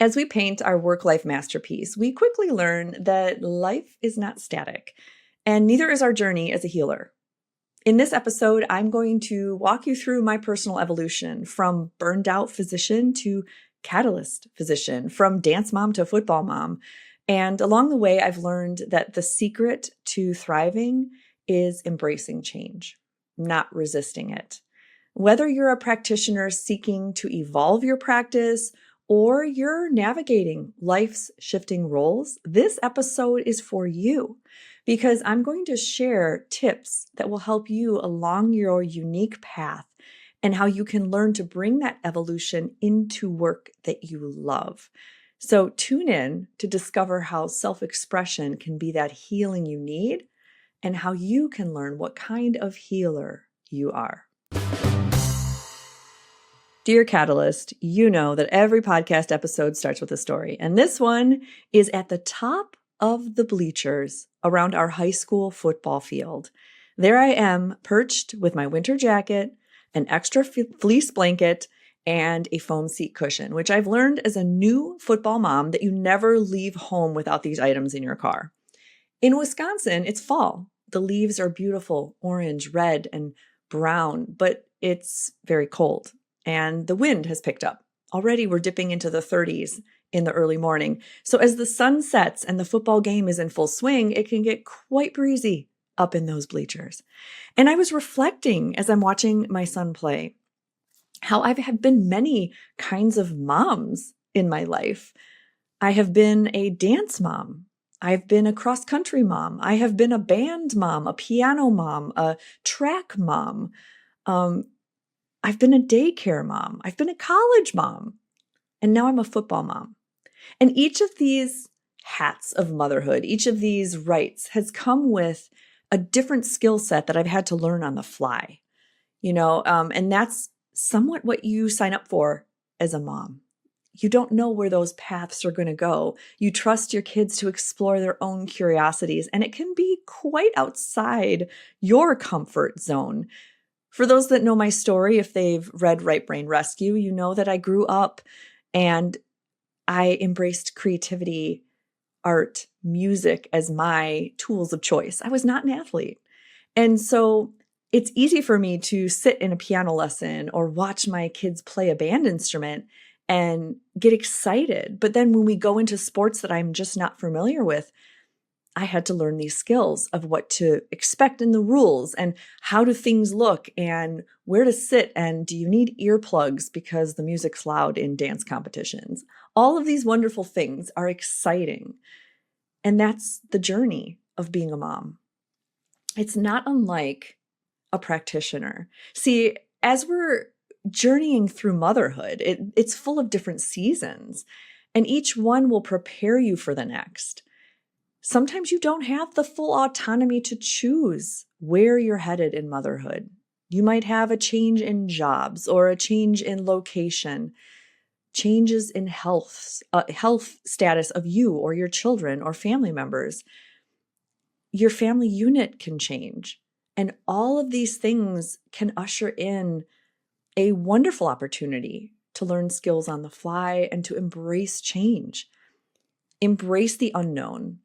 As we paint our work-life masterpiece, we quickly learn that life is not static, and neither is our journey as a healer. In this episode, I'm going to walk you through my personal evolution from burned out physician to catalyst physician, from dance mom to football mom. And along the way, I've learned that the secret to thriving is embracing change, not resisting it. Whether you're a practitioner seeking to evolve your practice or you're navigating life's shifting roles, this episode is for you because I'm going to share tips that will help you along your unique path and how you can learn to bring that evolution into work that you love. So tune in to discover how self-expression can be that healing you need and how you can learn what kind of healer you are. Dear Catalyst, you know that every podcast episode starts with a story, and this one is at the top of the bleachers around our high school football field. There I am, perched with my winter jacket, an extra fleece blanket, and a foam seat cushion, which I've learned as a new football mom that you never leave home without these items in your car. In Wisconsin, it's fall. The leaves are beautiful, orange, red, and brown, but it's very cold. And the wind has picked up. Already we're dipping into the 30s in the early morning. So as the sun sets and the football game is in full swing, it can get quite breezy up in those bleachers. And I was reflecting as I'm watching my son play, how I have been many kinds of moms in my life. I have been a dance mom. I've been a cross-country mom. I have been a band mom, a piano mom, a track mom. I've been a daycare mom. I've been a college mom. And now I'm a football mom. And each of these hats of motherhood, each of these rights has come with a different skill set that I've had to learn on the fly, and that's somewhat what you sign up for as a mom. You don't know where those paths are going to go. You trust your kids to explore their own curiosities, and it can be quite outside your comfort zone. For those that know my story, if they've read Right Brain Rescue, you know that I grew up and I embraced creativity, art, music as my tools of choice. I was not an athlete. And so it's easy for me to sit in a piano lesson or watch my kids play a band instrument and get excited. But then when we go into sports that I'm just not familiar with, I had to learn these skills of what to expect in the rules and how do things look and where to sit and do you need earplugs because the music's loud in dance competitions. All of these wonderful things are exciting. And that's the journey of being a mom. It's not unlike a practitioner. See, as we're journeying through motherhood, it's full of different seasons, and each one will prepare you for the next. Sometimes you don't have the full autonomy to choose where you're headed in motherhood. You might have a change in jobs or a change in location, changes in health status of you or your children or family members. Your family unit can change. And all of these things can usher in a wonderful opportunity to learn skills on the fly and to embrace change. Embrace the unknown.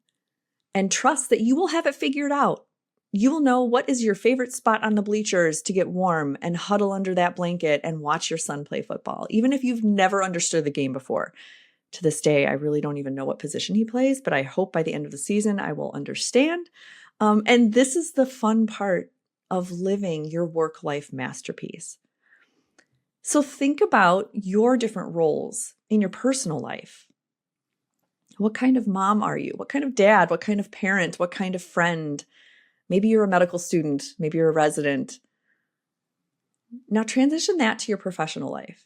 And trust that you will have it figured out. You will know what is your favorite spot on the bleachers to get warm and huddle under that blanket and watch your son play football, even if you've never understood the game before. To this day, I really don't even know what position he plays, but I hope by the end of the season I will understand. And this is the fun part of living your work-life masterpiece. So think about your different roles in your personal life. What kind of mom are you? What kind of dad? What kind of parent? What kind of friend? Maybe you're a medical student. Maybe you're a resident. Now transition that to your professional life.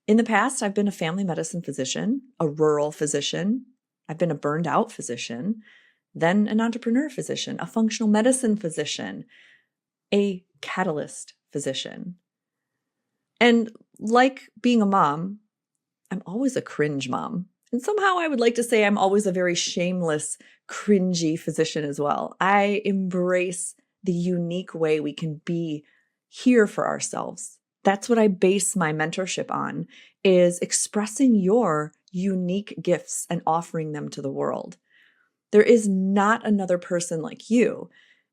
In the past, I've been a family medicine physician, a rural physician. I've been a burned out physician, then an entrepreneur physician, a functional medicine physician, a catalyst physician. And like being a mom, I'm always a cringe mom. And somehow I would like to say I'm always a very shameless, cringy physician as well. I embrace the unique way we can be here for ourselves That's what I base my mentorship on, is expressing your unique gifts and offering them to the world. There is not another person like you.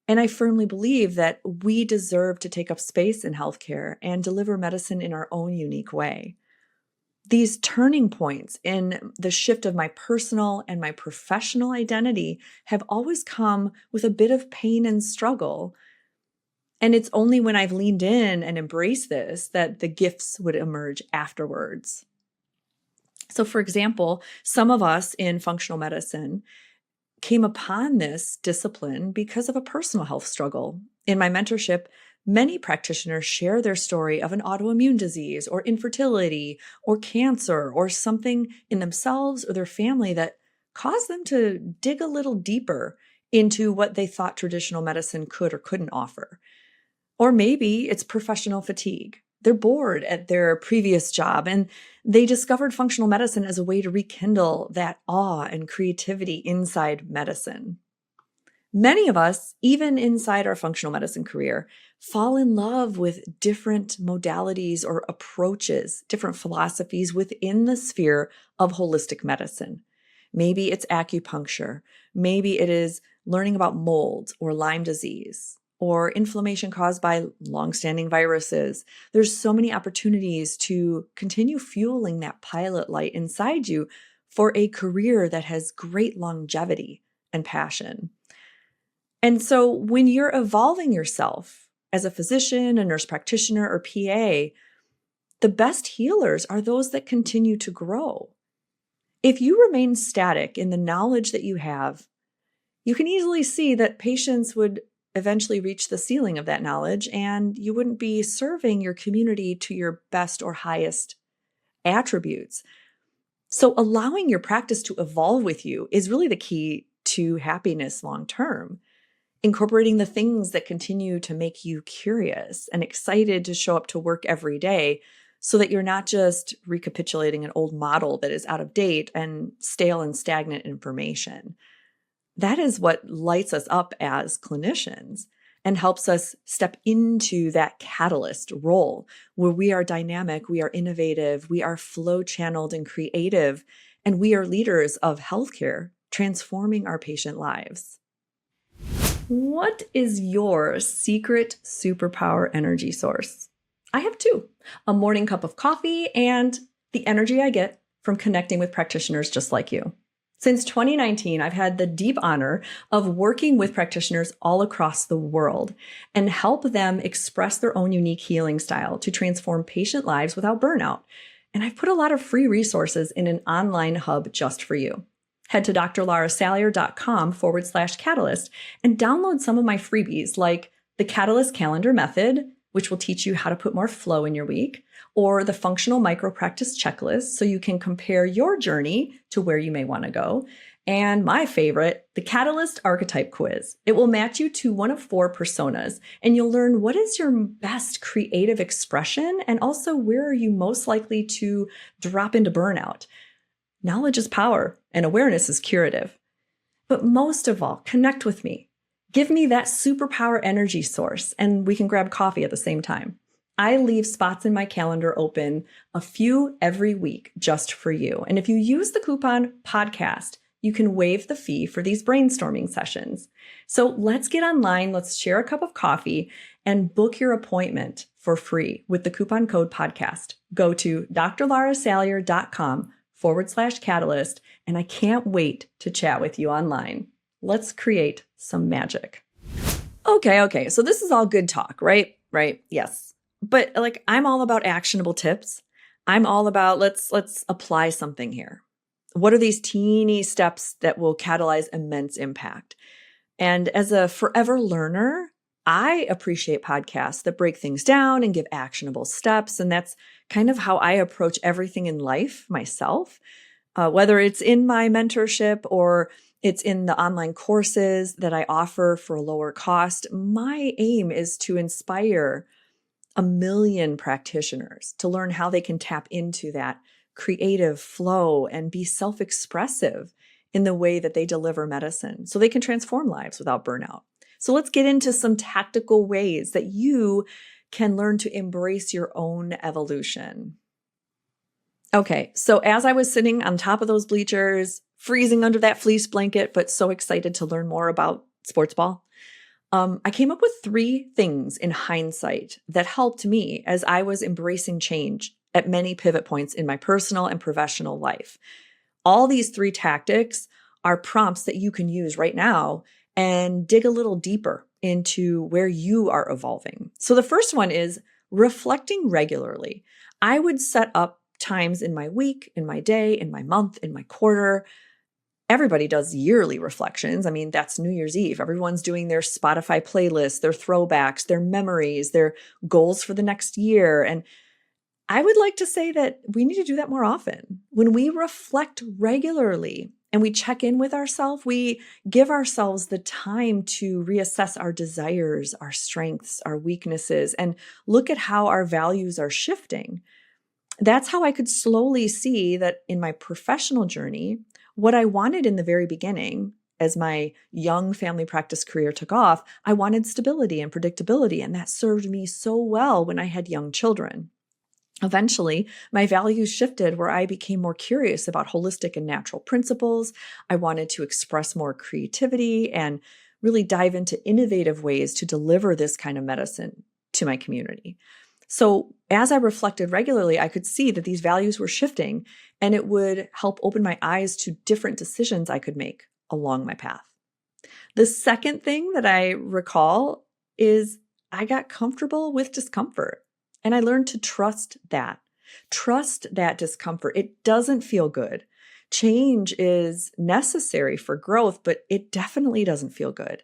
And I firmly believe that we deserve to take up space in healthcare and deliver medicine in our own unique way. These turning points in the shift of my personal and my professional identity have always come with a bit of pain and struggle. And it's only when I've leaned in and embraced this that the gifts would emerge afterwards. So, for example, some of us in functional medicine came upon this discipline because of a personal health struggle. In my mentorship, many practitioners share their story of an autoimmune disease or infertility or cancer or something in themselves or their family that caused them to dig a little deeper into what they thought traditional medicine could or couldn't offer. Or maybe it's professional fatigue. They're bored at their previous job and they discovered functional medicine as a way to rekindle that awe and creativity inside medicine. Many of us, even inside our functional medicine career, fall in love with different modalities or approaches, different philosophies within the sphere of holistic medicine. Maybe it's acupuncture. Maybe it is learning about mold or Lyme disease, or inflammation caused by longstanding viruses. There's so many opportunities to continue fueling that pilot light inside you for a career that has great longevity and passion. And so when you're evolving yourself as a physician, a nurse practitioner, or PA, the best healers are those that continue to grow. If you remain static in the knowledge that you have, you can easily see that patients would eventually reach the ceiling of that knowledge, and you wouldn't be serving your community to your best or highest attributes. So allowing your practice to evolve with you is really the key to happiness long term. Incorporating the things that continue to make you curious and excited to show up to work every day so that you're not just recapitulating an old model that is out of date and stale and stagnant information. That is what lights us up as clinicians and helps us step into that catalyst role where we are dynamic, we are innovative, we are flow channeled and creative, and we are leaders of healthcare, transforming our patient lives. What is your secret superpower energy source? I have two: a morning cup of coffee and the energy I get from connecting with practitioners just like you. Since 2019, I've had the deep honor of working with practitioners all across the world and help them express their own unique healing style to transform patient lives without burnout. And I've put a lot of free resources in an online hub just for you. Head to drlarasalyer.com/catalyst and download some of my freebies like the Catalyst Calendar Method, which will teach you how to put more flow in your week, or the Functional Micropractice Checklist so you can compare your journey to where you may want to go. And my favorite, the Catalyst Archetype Quiz. It will match you to one of 4 personas, and you'll learn what is your best creative expression and also where are you most likely to drop into burnout. Knowledge is power and awareness is curative. But most of all, connect with me. Give me that superpower energy source, and we can grab coffee at the same time. I leave spots in my calendar open, a few every week, just for you. And if you use the coupon podcast, you can waive the fee for these brainstorming sessions. So let's get online, let's share a cup of coffee, and book your appointment for free with the coupon code podcast. Go to drlarasalyer.com/catalyst, and I can't wait to chat with you online. Let's create some magic. Okay. So this is all good talk, right? Right. Yes. But I'm all about actionable tips. I'm all about let's apply something here. What are these teeny steps that will catalyze immense impact? And as a forever learner, I appreciate podcasts that break things down and give actionable steps. And that's kind of how I approach everything in life myself, whether it's in my mentorship or it's in the online courses that I offer for a lower cost. My aim is to inspire 1 million practitioners to learn how they can tap into that creative flow and be self-expressive in the way that they deliver medicine so they can transform lives without burnout. So let's get into some tactical ways that you can learn to embrace your own evolution. Okay, so as I was sitting on top of those bleachers, freezing under that fleece blanket, but so excited to learn more about sports ball, I came up with 3 things in hindsight that helped me as I was embracing change at many pivot points in my personal and professional life. All these 3 tactics are prompts that you can use right now and dig a little deeper into where you are evolving. So the first one is reflecting regularly. I would set up times in my week, in my day, in my month, in my quarter. Everybody does yearly reflections. I mean, that's New Year's Eve. Everyone's doing their Spotify playlists, their throwbacks, their memories, their goals for the next year. And I would like to say that we need to do that more often. When we reflect regularly and we check in with ourselves, we give ourselves the time to reassess our desires, our strengths, our weaknesses, and look at how our values are shifting. That's how I could slowly see that in my professional journey, what I wanted in the very beginning, as my young family practice career took off, I wanted stability and predictability, and that served me so well when I had young children. Eventually, my values shifted where I became more curious about holistic and natural principles. I wanted to express more creativity and really dive into innovative ways to deliver this kind of medicine to my community. So as I reflected regularly, I could see that these values were shifting, and it would help open my eyes to different decisions I could make along my path. The second thing that I recall is I got comfortable with discomfort, and I learned to trust that. Trust that discomfort. It doesn't feel good. Change is necessary for growth, but it definitely doesn't feel good.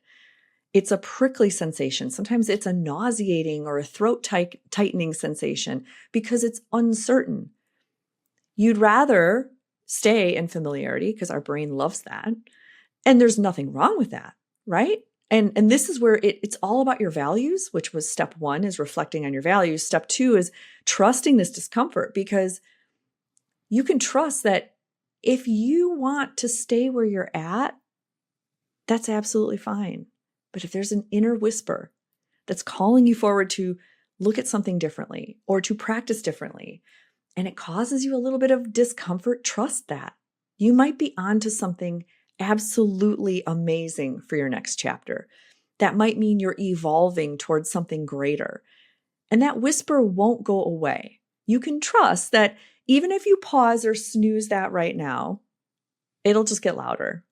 It's a prickly sensation. Sometimes it's a nauseating or a throat tightening sensation because it's uncertain. You'd rather stay in familiarity because our brain loves that. And there's nothing wrong with that, right? And this is where it's all about your values, which was step 1 is reflecting on your values. Step 2 is trusting this discomfort, because you can trust that if you want to stay where you're at, that's absolutely fine. But if there's an inner whisper that's calling you forward to look at something differently or to practice differently, and it causes you a little bit of discomfort, trust that. You might be onto something absolutely amazing for your next chapter. That might mean you're evolving towards something greater. And that whisper won't go away. You can trust that even if you pause or snooze that right now, it'll just get louder.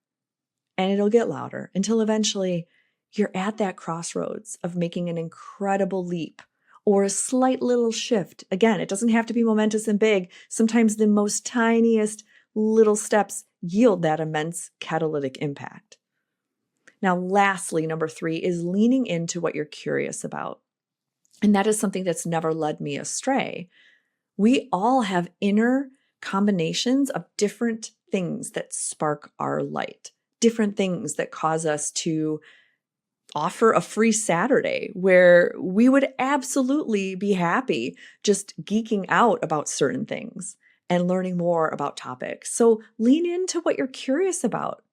And it'll get louder until eventually you're at that crossroads of making an incredible leap or a slight little shift. Again, it doesn't have to be momentous and big. Sometimes the most tiniest little steps yield that immense catalytic impact. Now, lastly, number 3 is leaning into what you're curious about. And that is something that's never led me astray. We all have inner combinations of different things that spark our light, different things that cause us to offer a free Saturday where we would absolutely be happy just geeking out about certain things and learning more about topics. So lean into what you're curious about.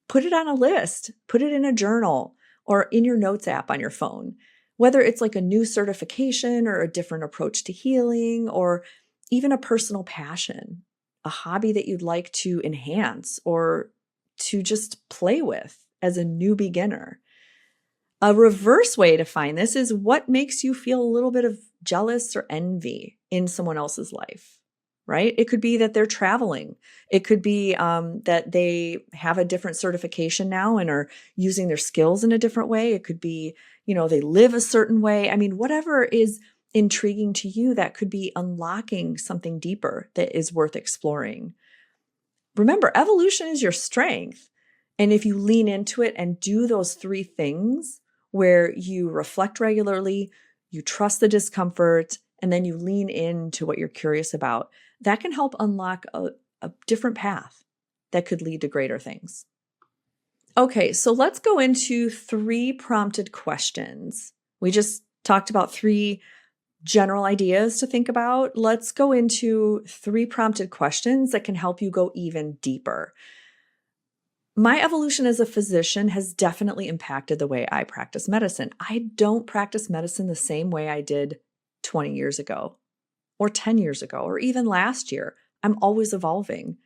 Put it on a list, put it in a journal or in your notes app on your phone, whether it's like a new certification or a different approach to healing or even a personal passion, a hobby that you'd like to enhance or to just play with as a new beginner. A reverse way to find this is what makes you feel a little bit of jealous or envy in someone else's life, right? It could be that they're traveling. It could be that they have a different certification now and are using their skills in a different way. It could be, they live a certain way. I mean, whatever is intriguing to you, that could be unlocking something deeper that is worth exploring. Remember, evolution is your strength. And if you lean into it and do those 3 things, where you reflect regularly, you trust the discomfort, and then you lean into what you're curious about, that can help unlock a different path that could lead to greater things. Okay, so let's go into 3 prompted questions. We just talked about 3 general ideas to think about. Let's go into 3 prompted questions that can help you go even deeper. My evolution as a physician has definitely impacted the way I practice medicine. I don't practice medicine the same way I did 20 years ago, or 10 years ago, or even last year. I'm always evolving.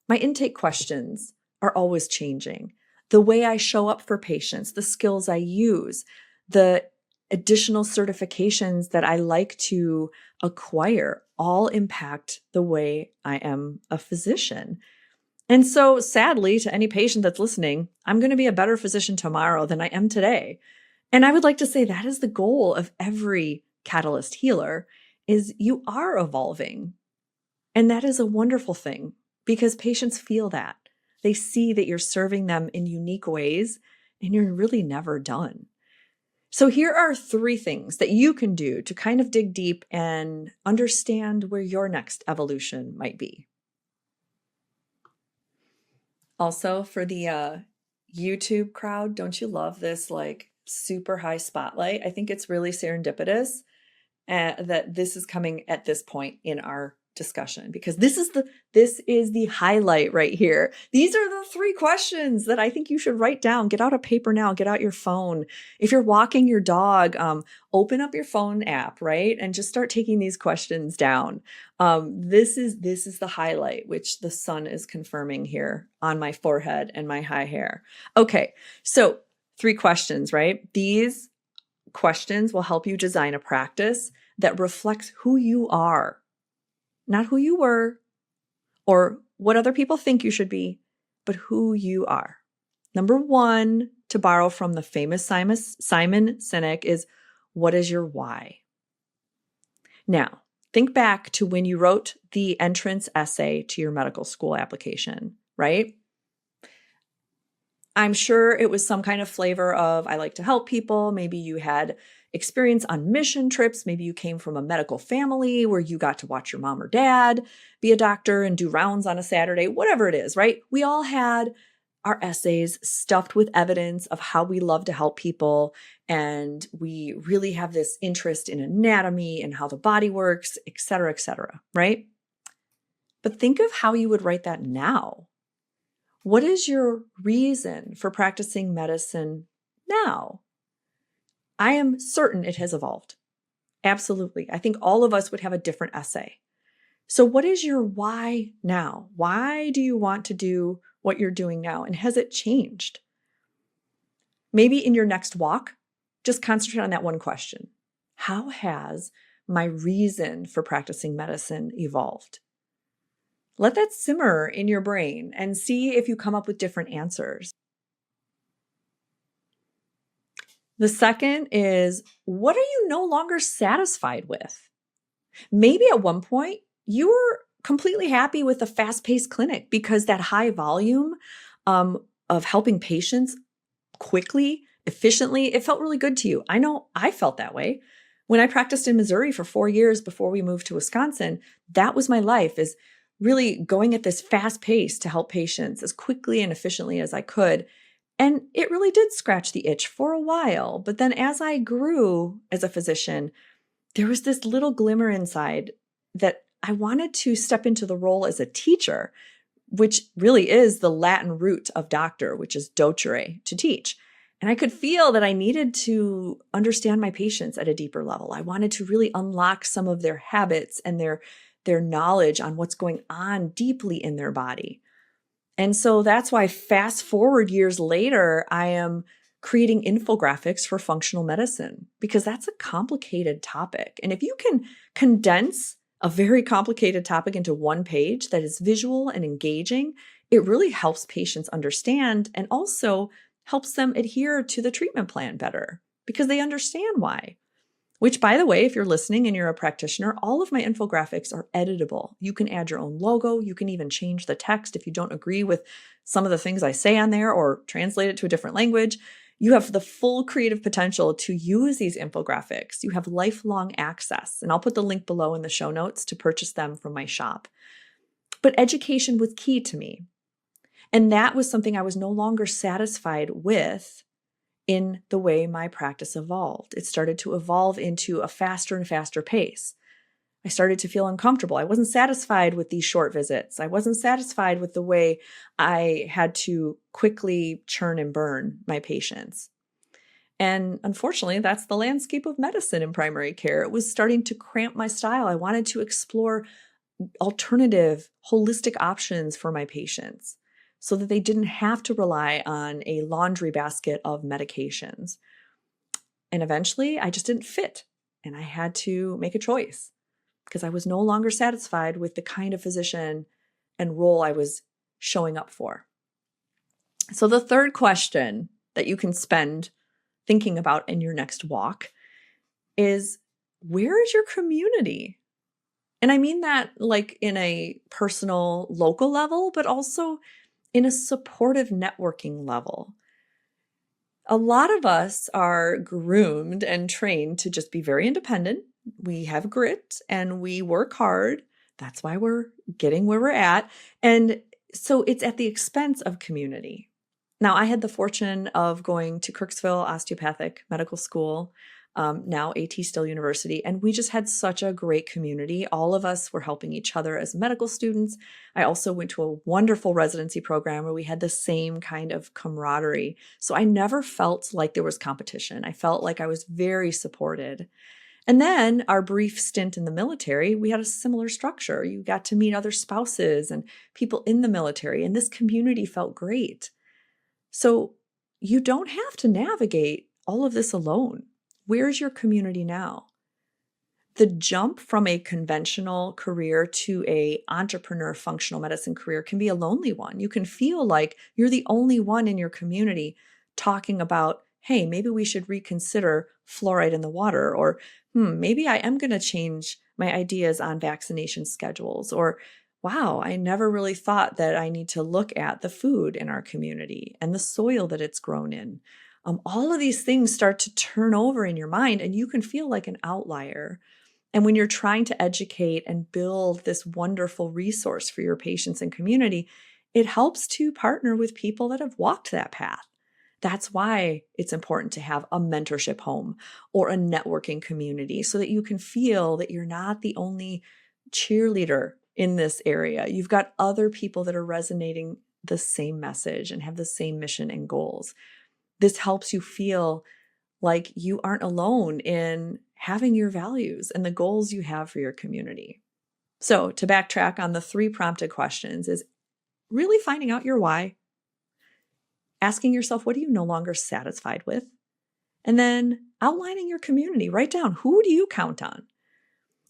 My intake questions are always changing. The way I show up for patients, the skills I use, the additional certifications that I like to acquire all impact the way I am a physician. And so, sadly, to any patient that's listening, I'm going to be a better physician tomorrow than I am today. And I would like to say that is the goal of every catalyst healer is you are evolving. And that is a wonderful thing because patients feel that. They see that you're serving them in unique ways and you're really never done. So here are 3 things that you can do to kind of dig deep and understand where your next evolution might be. Also, for the YouTube crowd, don't you love this like super high spotlight? I think it's really serendipitous that this is coming at this point in our discussion because this is the highlight right here. These are the 3 questions that I think you should write down. Get out a paper now, get out your phone. If you're walking your dog, open up your phone app, right? And just start taking these questions down. This is the highlight, which the sun is confirming here on my forehead and my high hair. Okay, so 3 questions, right? These questions will help you design a practice that reflects who you are, not who you were or what other people think you should be, but who you are. Number 1, to borrow from the famous Simon Sinek, is what is your why? Now, think back to when you wrote the entrance essay to your medical school application, right? I'm sure it was some kind of flavor of, I like to help people. Maybe you had experience on mission trips. Maybe you came from a medical family where you got to watch your mom or dad be a doctor and do rounds on a Saturday, whatever it is, right? We all had our essays stuffed with evidence of how we love to help people. And we really have this interest in anatomy and how the body works, et cetera, right? But think of how you would write that now. What is your reason for practicing medicine now? I am certain it has evolved. Absolutely. I think all of us would have a different essay. So what is your why now? Why do you want to do what you're doing now? And has it changed? Maybe in your next walk, just concentrate on that one question. How has my reason for practicing medicine evolved? Let that simmer in your brain and see if you come up with different answers. The second is, what are you no longer satisfied with? Maybe at one point you were completely happy with a fast-paced clinic because that high volume of helping patients quickly, efficiently, it felt really good to you. I know I felt that way. When I practiced in Missouri for 4 years before we moved to Wisconsin, that was my life, is really going at this fast pace to help patients as quickly and efficiently as I could. And it really did scratch the itch for a while. But then as I grew as a physician, there was this little glimmer inside that I wanted to step into the role as a teacher, which really is the Latin root of doctor, which is docere, to teach. And I could feel that I needed to understand my patients at a deeper level. I wanted to really unlock some of their habits and their knowledge on what's going on deeply in their body. And so that's why fast forward years later, I am creating infographics for functional medicine because that's a complicated topic. And if you can condense a very complicated topic into one page that is visual and engaging, it really helps patients understand and also helps them adhere to the treatment plan better because they understand why. Which, by the way, if you're listening and you're a practitioner, all of my infographics are editable. You can add your own logo. You can even change the text if you don't agree with some of the things I say on there or translate it to a different language. You have the full creative potential to use these infographics. You have lifelong access, and I'll put the link below in the show notes to purchase them from my shop. But education was key to me. And that was something I was no longer satisfied with in the way my practice evolved. It started to evolve into a faster and faster pace. I started to feel uncomfortable. I wasn't satisfied with these short visits. I wasn't satisfied with the way I had to quickly churn and burn my patients. And unfortunately, that's the landscape of medicine in primary care. It was starting to cramp my style. I wanted to explore alternative, holistic options for my patients so that they didn't have to rely on a laundry basket of medications. And eventually, I just didn't fit, and I had to make a choice because I was no longer satisfied with the kind of physician and role I was showing up for. So the third question that you can spend thinking about in your next walk is, where is your community? And I mean that like in a personal, local level, but also in a supportive networking level. A lot of us are groomed and trained to just be very independent. We have grit and we work hard. That's why we're getting where we're at. And so it's at the expense of community. Now, I had the fortune of going to Kirksville Osteopathic Medical School, now AT Still University, and we just had such a great community. All of us were helping each other as medical students. I also went to a wonderful residency program where we had the same kind of camaraderie. So I never felt like there was competition. I felt like I was very supported. And then our brief stint in the military, we had a similar structure. You got to meet other spouses and people in the military, and this community felt great. So you don't have to navigate all of this alone. Where's your community now? The jump from a conventional career to an entrepreneur functional medicine career can be a lonely one. You can feel like you're the only one in your community talking about, hey, maybe we should reconsider fluoride in the water, or maybe I am going to change my ideas on vaccination schedules, or wow, I never really thought that I need to look at the food in our community and the soil that it's grown in. All of these things start to turn over in your mind, and you can feel like an outlier. And when you're trying to educate and build this wonderful resource for your patients and community, it helps to partner with people that have walked that path. That's why it's important to have a mentorship home or a networking community so that you can feel that you're not the only cheerleader in this area. You've got other people that are resonating the same message and have the same mission and goals. This helps you feel like you aren't alone in having your values and the goals you have for your community. So to backtrack on the 3 prompted questions is really finding out your why, asking yourself, what are you no longer satisfied with? And then outlining your community. Write down, who do you count on?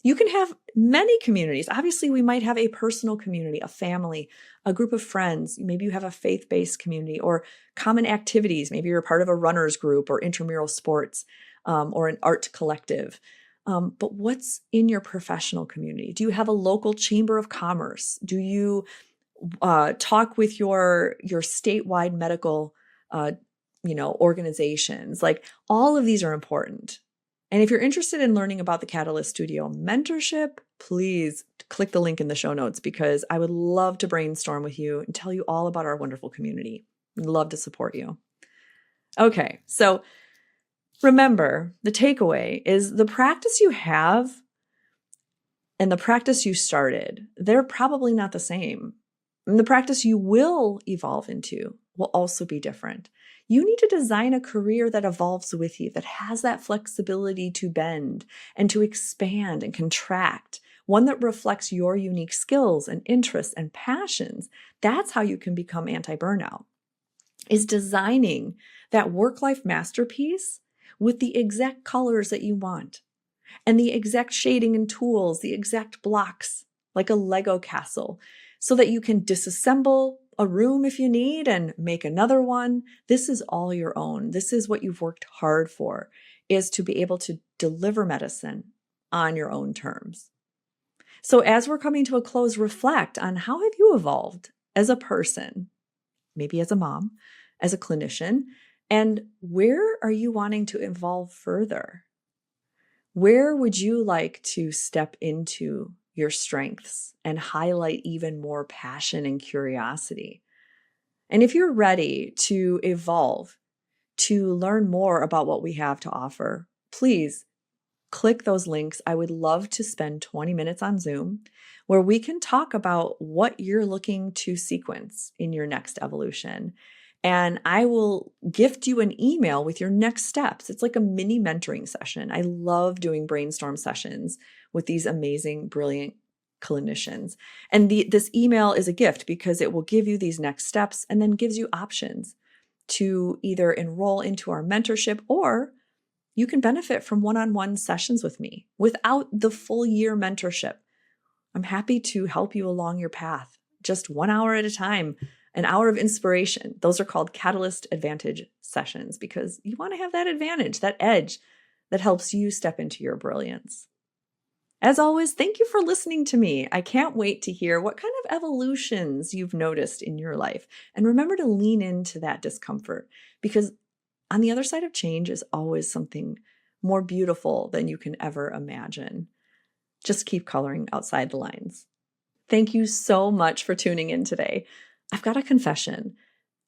You can have many communities. Obviously, we might have a personal community, a family, a group of friends. Maybe you have a faith-based community or common activities. Maybe you're a part of a runner's group or intramural sports or an art collective. But what's in your professional community? Do you have a local chamber of commerce? Do you talk with your statewide medical organizations? Like, all of these are important. And if you're interested in learning about the Catalyst Studio mentorship, please click the link in the show notes because I would love to brainstorm with you and tell you all about our wonderful community. I'd love to support you. Okay, so remember, the takeaway is the practice you have and the practice you started, they're probably not the same. And the practice you will evolve into will also be different. You need to design a career that evolves with you, that has that flexibility to bend and to expand and contract, one that reflects your unique skills and interests and passions. That's how you can become anti-burnout, is designing that work-life masterpiece with the exact colors that you want and the exact shading and tools, the exact blocks, like a Lego castle, so that you can disassemble a room if you need and make another one. This is all your own. This is what you've worked hard for, is to be able to deliver medicine on your own terms. So as we're coming to a close, reflect on how have you evolved as a person, maybe as a mom, as a clinician, and where are you wanting to evolve further? Where would you like to step into your strengths and highlight even more passion and curiosity? And if you're ready to evolve, to learn more about what we have to offer, please click those links. I would love to spend 20 minutes on Zoom where we can talk about what you're looking to sequence in your next evolution. And I will gift you an email with your next steps. It's like a mini mentoring session. I love doing brainstorm sessions with these amazing, brilliant clinicians. And this email is a gift because it will give you these next steps and then gives you options to either enroll into our mentorship, or you can benefit from one-on-one sessions with me without the full year mentorship. I'm happy to help you along your path, just 1 hour at a time, an hour of inspiration. Those are called Catalyst Advantage sessions because you want to have that advantage, that edge that helps you step into your brilliance. As always, thank you for listening to me. I can't wait to hear what kind of evolutions you've noticed in your life. And remember to lean into that discomfort, because on the other side of change is always something more beautiful than you can ever imagine. Just keep coloring outside the lines. Thank you so much for tuning in today. I've got a confession.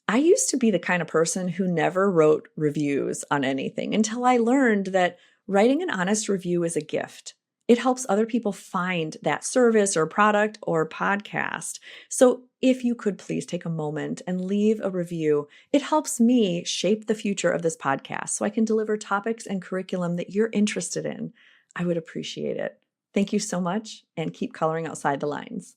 I used to be the kind of person who never wrote reviews on anything until I learned that writing an honest review is a gift. It helps other people find that service or product or podcast. So if you could please take a moment and leave a review, it helps me shape the future of this podcast so I can deliver topics and curriculum that you're interested in. I would appreciate it. Thank you so much, and keep coloring outside the lines.